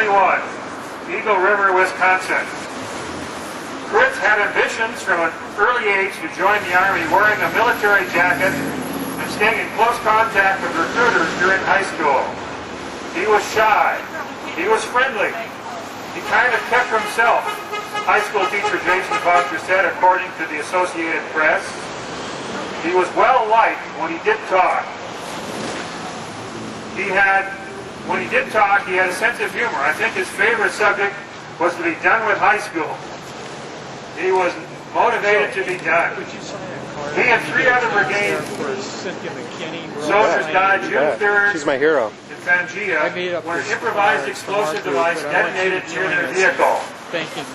1941, Eagle River, Wisconsin. Fritz had ambitions from an early age to join the Army, wearing a military jacket and staying in close contact with recruiters during high school. He was shy. He was friendly. He kind of kept himself, high school teacher Jason Foster said, according to the Associated Press. He was well liked when he did talk. When he did talk, he had a sense of humor. I think his favorite subject was to be done with high school. He was motivated to be done. He and 3 other brigade soldiers died June 3rd. She's my hero. In Fangea, when an improvised explosive device detonated near their vehicle.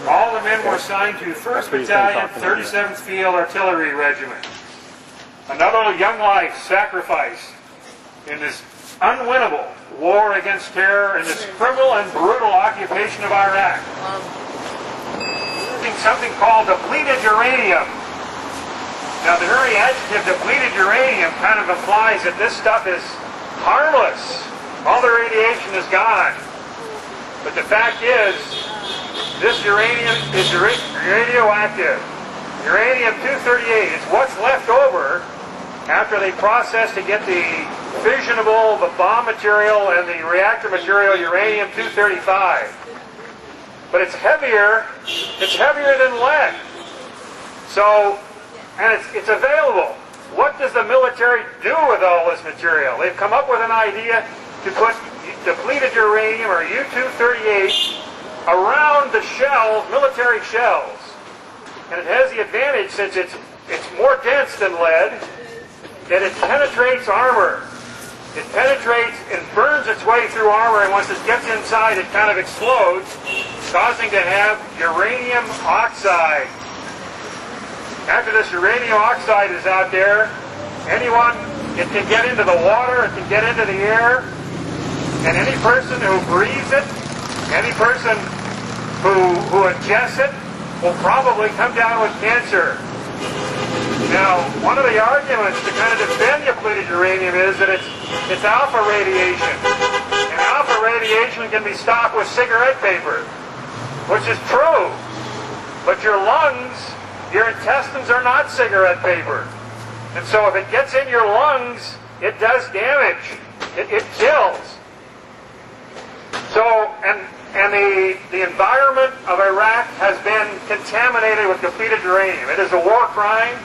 All the men were assigned to 1st Battalion, 37th Field Artillery Regiment. Another young life sacrificed in this unwinnable war against terror in this criminal and brutal occupation of Iraq. Something called depleted uranium. Now the very adjective depleted uranium kind of implies that this stuff is harmless. All the radiation is gone. But the fact is, this uranium is radioactive. Uranium-238 is what's left over after they process to get the fissionable, the bomb material, and the reactor material, uranium-235. But it's heavier than lead. So, and it's available. What does the military do with all this material? They've come up with an idea to put depleted uranium, or U-238, around the shells, military shells. And it has the advantage, since it's more dense than lead, that it penetrates armor. It penetrates and burns its way through armor, and once it gets inside, it kind of explodes, causing to have uranium oxide. After this uranium oxide is out there, it can get into the water, it can get into the air, and any person who breathes it, any person who ingests it, will probably come down with cancer. Now, one of the arguments to kind of defend depleted uranium is that it's alpha radiation. And alpha radiation can be stopped with cigarette paper, which is true. But your lungs, your intestines are not cigarette paper. And so if it gets in your lungs, it does damage. It kills. So, and the environment of Iraq has been contaminated with depleted uranium. It is a war crime.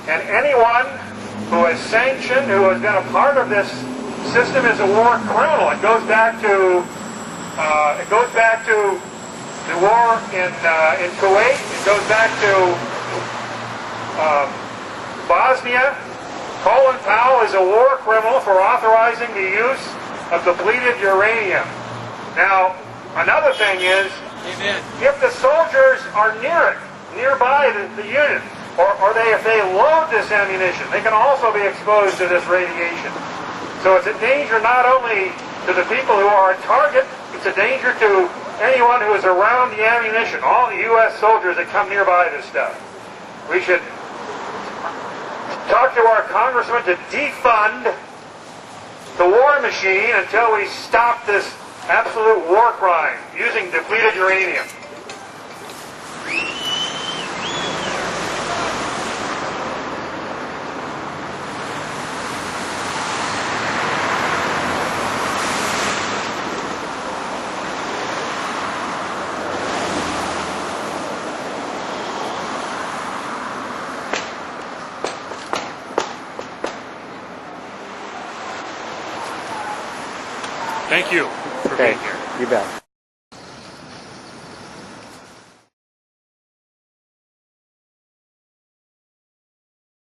And anyone who has sanctioned, who has been a part of this system, is a war criminal. It goes back to the war in Kuwait. It goes back to Bosnia. Colin Powell is a war criminal for authorizing the use of depleted uranium. Now, another thing is, if the soldiers are nearby the unit, or if they load this ammunition, they can also be exposed to this radiation. So it's a danger not only to the people who are a target, it's a danger to anyone who is around the ammunition, all the U.S. soldiers that come nearby this stuff. We should talk to our congressman to defund the war machine until we stop this absolute war crime using depleted uranium. Thank you for being here. You bet.